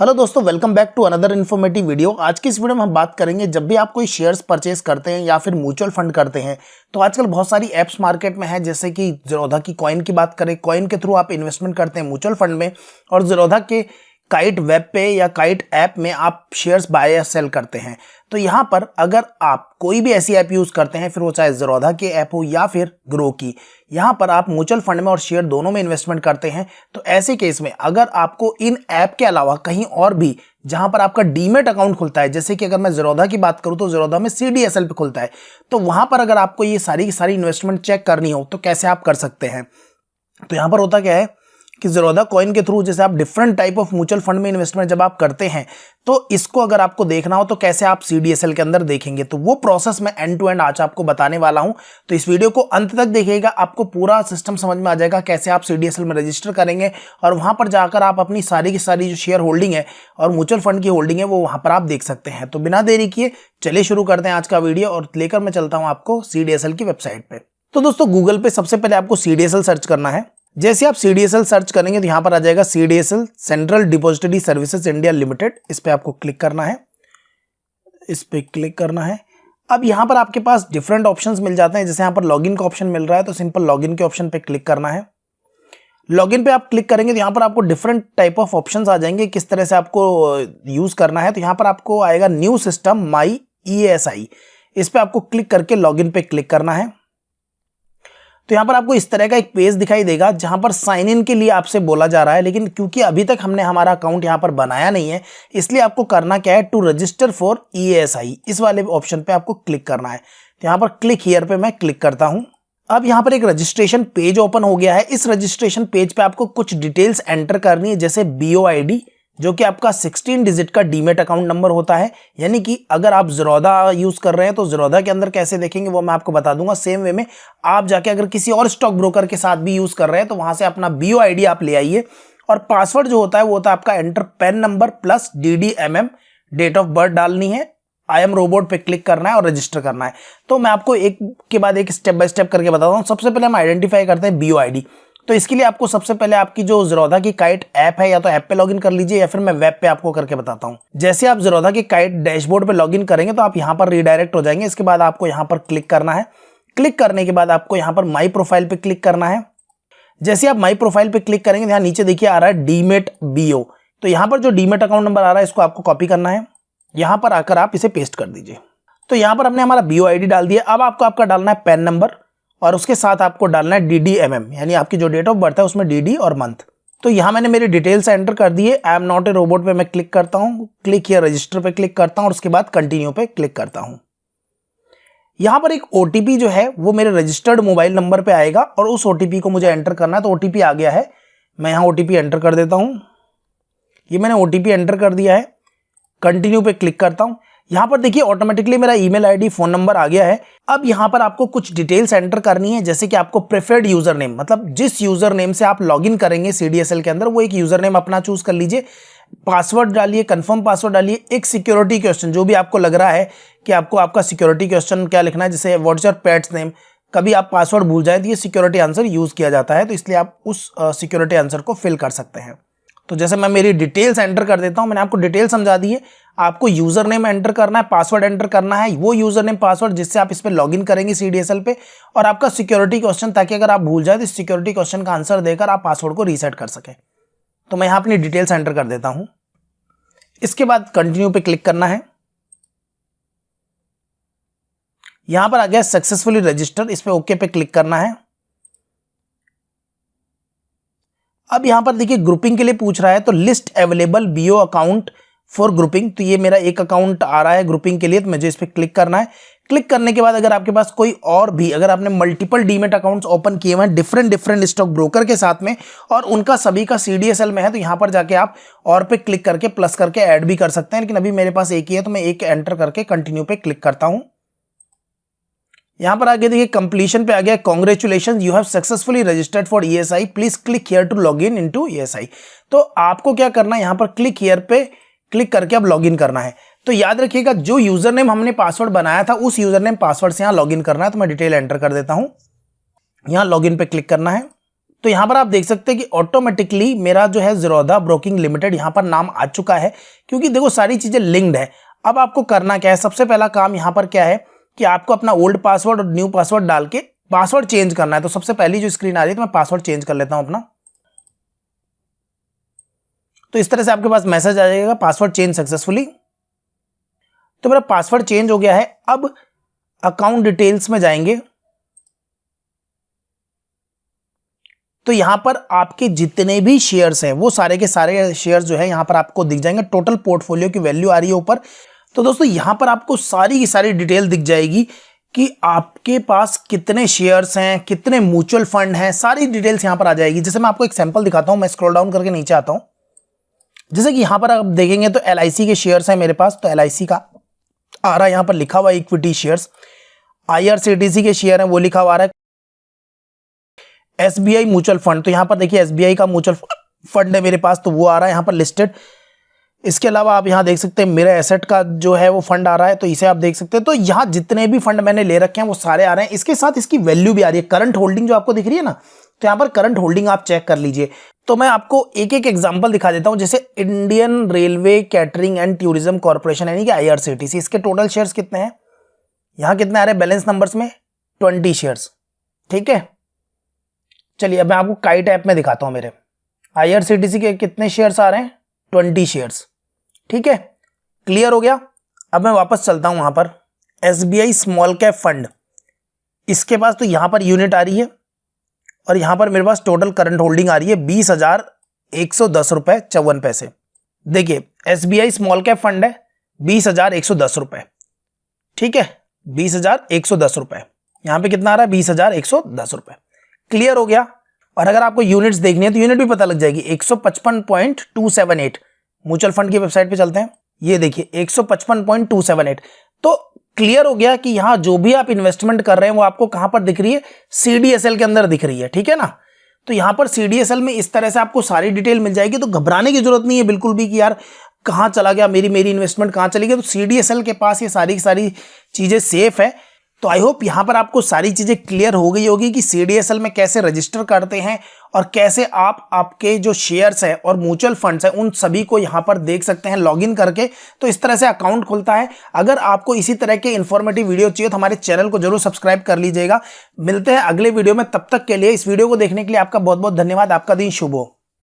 Hello दोस्तों, welcome back to another informative video. आज की इस वीडियो में हम बात करेंगे, जब भी आप कोई शेयर्स परचेस करते हैं या फिर म्यूचुअल फंड करते हैं तो आजकल बहुत सारी एप्स मार्केट में है, जैसे कि ज़ीरोधा की कॉइन की बात करें। कॉइन के थ्रू आप इन्वेस्टमेंट करते हैं म्यूचुअल फंड में, और ज़ीरोधा के काइट वेब पे या काइट ऐप में आप शेयर्स बाय या सेल करते हैं। तो यहाँ पर अगर आप कोई भी ऐसी ऐप यूज़ करते हैं, फिर वो चाहे ज़ीरोधा की ऐप हो या फिर ग्रो की, यहाँ पर आप म्यूचुअल फंड में और शेयर दोनों में इन्वेस्टमेंट करते हैं, तो ऐसे केस में अगर आपको इन ऐप के अलावा कहीं और भी जहां पर आपका डीमेट अकाउंट खुलता है, जैसे कि अगर मैं ज़ीरोधा की बात करूं तो ज़ीरोधा में CDSL पे खुलता है, तो वहां पर अगर आपको ये सारी की सारी इन्वेस्टमेंट चेक करनी हो तो कैसे आप कर सकते हैं। तो यहां पर होता क्या है कि ज़ीरोधा कॉइन के थ्रू जैसे आप different type of mutual fund में इन्वेस्टमेंट जब आप करते हैं, तो इसको अगर आपको देखना हो तो कैसे आप CDSL के अंदर देखेंगे, तो वो प्रोसेस मैं एंड टू एंड आज आपको बताने वाला हूं। तो इस वीडियो को अंत तक देखिएगा, आपको पूरा सिस्टम समझ में आ जाएगा कैसे आप CDSL में रजिस्टर करेंगे, और वहां पर जाकर आप अपनी सारी की सारी जो शेयर होल्डिंग है और म्यूचुअल फंड की होल्डिंग है वो वहां पर आप देख सकते हैं। तो बिना देरी किए चलिए शुरू करते हैं आज का वीडियो, और लेकर मैं चलता हूं आपको CDSL की वेबसाइट पे। तो दोस्तों, गूगल पे सबसे पहले आपको CDSL सर्च करना है। जैसे आप CDSL सर्च करेंगे तो यहां पर आ जाएगा CDSL central depository services India limited. इस पे आपको क्लिक करना है, इस पे क्लिक करना है। अब यहां पर आपके पास डिफरेंट ऑप्शंस मिल जाते हैं, जैसे यहां पर लॉगिन का ऑप्शन मिल रहा है, तो सिंपल लॉगिन के ऑप्शन पे क्लिक करना है। लॉगिन पे आप क्लिक करेंगे तो यहां पर आपको डिफरेंट टाइप ऑफ ऑप्शंस आ जाएंगे, किस तरह से आपको यूज करना है। तो यहां पर आपको आएगा न्यू सिस्टम माई EASI, इस पे आपको क्लिक करके लॉगिन पे क्लिक करना है। तो यहां पर आपको इस तरह का एक पेज दिखाई देगा जहां पर साइन इन के लिए आपसे बोला जा रहा है, लेकिन क्योंकि अभी तक हमने हमारा अकाउंट यहां पर बनाया नहीं है, इसलिए आपको करना क्या है, टू रजिस्टर फॉर EASI, इस वाले ऑप्शन पे आपको क्लिक करना है। तो यहां पर क्लिक हियर पे मैं क्लिक करता हूं। अब यहां पर एक रजिस्ट्रेशन पेज ओपन हो गया है। इस रजिस्ट्रेशन पेज पे आपको कुछ डिटेल्स एंटर करनी है, जैसे BOID, जो कि आपका 16 डिजिट का डीमेट अकाउंट नंबर होता है। यानी कि अगर आप ज़ीरोधा यूज कर रहे हैं तो ज़ीरोधा के अंदर कैसे देखेंगे वो मैं आपको बता दूंगा। सेम वे में आप जाके अगर किसी और स्टॉक ब्रोकर के साथ भी यूज कर रहे हैं तो वहां से अपना BOID आप ले आइए, और पासवर्ड जो होता है वो होता है आपका enter PAN number plus DDMM, date of birth डालनी है, आई एम रोबोट पे क्लिक करना है और रजिस्टर करना है। तो मैं आपको एक के बाद एक स्टेप बाय स्टेप करके बताता हूँ। सबसे पहले हम आइडेंटिफाई करते हैं BOID। तो इसके लिए आपको सबसे पहले आपकी जो ज़ीरोधा की काइट ऐप है, या तो ऐप पे लॉगिन कर लीजिए या फिर मैं वेब पे आपको करके बताता हूं। जैसे आप ज़ीरोधा की काइट डैशबोर्ड पे लॉगिन करेंगे तो आप यहां पर रीडायरेक्ट हो जाएंगे। इसके बाद आपको यहां पर क्लिक करना है। क्लिक करने के बाद आपको यहां पर माई प्रोफाइल पे क्लिक करना है। जैसे आप माई प्रोफाइल पे क्लिक करेंगे, यहां नीचे देखिए आ रहा है डीमेट BO। तो यहां पर जो डीमेट अकाउंट नंबर आ रहा है इसको आपको कॉपी करना है, यहां पर आकर आप इसे पेस्ट कर दीजिए। तो यहां पर हमने हमारा BOID डाल दिया। अब आपको आपका डालना है पैन नंबर, और उसके साथ आपको डालना है DDMM, यानी आपकी जो डेट ऑफ बर्थ है उसमें DD और मंथ। तो यहां मैंने मेरी डिटेल्स एंटर कर दी है। I am not a robot पे मैं क्लिक करता हूं, क्लिक हियर रजिस्टर पे क्लिक करता हूं, और उसके बाद कंटिन्यू पे क्लिक करता हूं। यहां पर एक OTP जो है वो मेरे रजिस्टर्ड मोबाइल नंबर पे आएगा, और उस OTP को मुझे एंटर करना है। तो OTP आ गया है, मैं यहां OTP एंटर कर देता हूं। ये मैंने OTP एंटर कर दिया है, कंटिन्यू पे क्लिक करता हूं। यहां पर देखिए ऑटोमेटिकली मेरा ईमेल आईडी फोन नंबर आ गया है। अब यहां पर आपको कुछ डिटेल्स एंटर करनी है, जैसे कि आपको प्रेफर्ड यूजर नेम, मतलब जिस यूजर नेम से आप लॉगिन करेंगे CDSL के अंदर, वो एक यूजर नेम अपना चूज कर लीजिए। पासवर्ड डालिए, कंफर्म पासवर्ड डालिए। एक सिक्योरिटी क्वेश्चन जो भी आपको लग रहा है कि आपको आपका सिक्योरिटी क्वेश्चन क्या लिखना है, जैसे व्हाट्स योर पेट्स नेम, कभी आप पासवर्ड भूल जाए तो ये सिक्योरिटी आंसर यूज किया जाता है, तो इसलिए आप उस सिक्योरिटी आंसर को फिल कर सकते हैं। तो जैसे मैं मेरी डिटेल्स एंटर कर देता हूं, मैंने आपको डिटेल समझा दी है। आपको यूजर नेम एंटर करना है, पासवर्ड एंटर करना है, वो यूजर नेम पासवर्ड जिससे आप इस पे लॉगिन करेंगे CDSL पे, और आपका सिक्योरिटी क्वेश्चन, ताकि अगर आप भूल जाए तो सिक्योरिटी क्वेश्चन का आंसर देकर आप पासवर्ड को रीसेट कर सकें। तो मैं यहां अपनी डिटेल्स एंटर कर देता हूं। इसके बाद कंटिन्यू पे क्लिक करना है। यहां पर आ गया सक्सेसफुली रजिस्टर, इस पे ओके पे क्लिक करना है। अब यहां पर देखिए ग्रुपिंग के लिए पूछ रहा है, तो list available BO account for grouping, तो ये मेरा एक अकाउंट आ रहा है ग्रुपिंग के लिए, तो मुझे इस पर क्लिक करना है। क्लिक करने के बाद अगर आपके पास कोई और भी, अगर आपने मल्टीपल डीमेट अकाउंट्स ओपन किए हुए हैं डिफरेंट स्टॉक ब्रोकर के साथ में, और उनका सभी का CDSL में है, तो यहां पर जाके आप और पे क्लिक करके प्लस करके ऐड भी कर सकते हैं। लेकिन अभी मेरे पास एक ही है, तो मैं एक एंटर करके कंटिन्यू पे क्लिक करता हूं। यहां पर आगे देखिए कंप्लीशन पे आ गया, congratulations you have successfully registered for EASI, please click here to log in into EASI। तो आपको क्या करना है, यहां पर क्लिक हियर पे क्लिक करके अब लॉगिन करना है। तो याद रखिएगा जो यूजर नेम हमने पासवर्ड बनाया था उस यूजर नेम पासवर्ड से यहां लॉगिन करना है। तो मैं डिटेल एंटर कर देता हूं, यहां लॉगिन पे क्लिक करना है, तो यहाँ पर आप देख सकते हैं कि ऑटोमेटिकली मेरा जो है ज़ीरोधा ब्रोकिंग लिमिटेड यहाँ पर नाम आ चुका है, क्योंकि देखो सारी चीज़ें लिंक्ड है। अब आपको करना क्या है, सबसे पहला काम यहाँ पर क्या है कि आपको अपना ओल्ड पासवर्ड और न्यू पासवर्ड डाल के पासवर्ड चेंज करना है। तो सबसे पहली जो स्क्रीन आ रही है तो मैं पासवर्ड चेंज कर लेता हूँ अपना। तो इस तरह से आपके पास मैसेज आ जाएगा पासवर्ड चेंज सक्सेसफुली। तो मेरा पासवर्ड चेंज हो गया है। अब अकाउंट डिटेल्स में जाएंगे तो यहां पर आपके जितने भी शेयर्स हैं वो सारे के सारे शेयर्स जो है यहां पर आपको दिख जाएंगे। टोटल पोर्टफोलियो की वैल्यू आ रही है ऊपर। तो दोस्तों यहां पर आपको सारी की सारी डिटेल दिख जाएगी कि आपके पास कितने शेयर्स हैं, कितने म्यूचुअल फंड हैं, सारी डिटेल्स यहां पर आ जाएगी। जैसे मैं आपको एक सैंपल दिखाता हूं, मैं स्क्रॉल डाउन करके नीचे आता हूं। जैसे कि यहां पर आप देखेंगे तो LIC के शेयर्स हैं मेरे पास, तो LIC का आ रहा है यहां पर लिखा हुआ इक्विटी शेयर्स। IRCTC के शेयर हैं वो लिखा हुआ आ रहा है। SBI म्यूचुअल फंड, तो यहां पर देखिए SBI का म्यूचुअल फंड है मेरे पास, तो वो आ रहा है यहां पर लिस्टेड। इसके अलावा आप यहां देख सकते हैं मेरे एसेट का जो है वो फंड आ रहा है, तो इसे आप देख सकते हैं। तो यहां जितने भी फंड मैंने ले रखे हैं वो सारे आ रहे हैं। इसके साथ इसकी वैल्यू भी आ रही है, करंट होल्डिंग जो आपको दिख रही है ना, तो यहां पर करंट होल्डिंग आप चेक कर लीजिए। तो मैं आपको एक एक एग्जांपल दिखा देता हूं। जैसे Indian railway catering and tourism corporation यानी कि IRCTC, इसके टोटल शेयर्स कितने हैं, यहां कितने आ रहे हैं बैलेंस नंबर्स में 20 शेयर्स। ठीक है, चलिए अब मैं आपको काइट ऐप में दिखाता हूं। मेरे IRCTC के कितने शेयर्स आ रहे हैं, 20 शेयर्स। ठीक है, क्लियर हो गया। अब मैं वापस चलता हूं वहां पर SBI स्मॉल कैप फंड, इसके पास तो यहां पर यूनिट आ रही है और यहां पर मेरे पास टोटल करंट होल्डिंग आ रही है 20,110 रुपए 54 पैसे। देखिए SBI स्मॉल कैप फंड है 20,110 रुपए। ठीक है, 20,110 रुपए। यहां पे कितना आ रहा है, 20,110 रुपए। क्लियर हो गया। और अगर आपको यूनिट्स देखनी है तो यूनिट भी पता लग जाएगी, 155.278। म्यूचुअल फंड की वेबसाइट पे चलते हैं, ये देखिए 155.278। तो क्लियर हो गया कि यहां जो भी आप इन्वेस्टमेंट कर रहे हैं वो आपको कहां पर दिख रही है, CDSL के अंदर दिख रही है। ठीक है ना, तो यहां पर CDSL में इस तरह से आपको सारी डिटेल मिल जाएगी। तो घबराने की जरूरत नहीं है बिल्कुल भी कि यार कहां चला गया मेरी इन्वेस्टमेंट कहां चली गई। तो CDSL के पास ये सारी की सारी चीजें सेफ है। तो आई होप यहां पर आपको सारी चीजें क्लियर हो गई होगी कि CDSL में कैसे रजिस्टर करते हैं और कैसे आप आपके जो शेयर्स है और म्यूचुअल फंड्स है उन सभी को यहां पर देख सकते हैं लॉगिन करके। तो इस तरह से अकाउंट खुलता है। अगर आपको इसी तरह के इंफॉर्मेटिव वीडियो चाहिए तो हमारे चैनल को जरूर सब्सक्राइब कर लीजिएगा। मिलते हैं अगले वीडियो में, तब तक के लिए इस वीडियो को देखने के लिए आपका बहुत बहुत धन्यवाद। आपका दिन शुभ हो।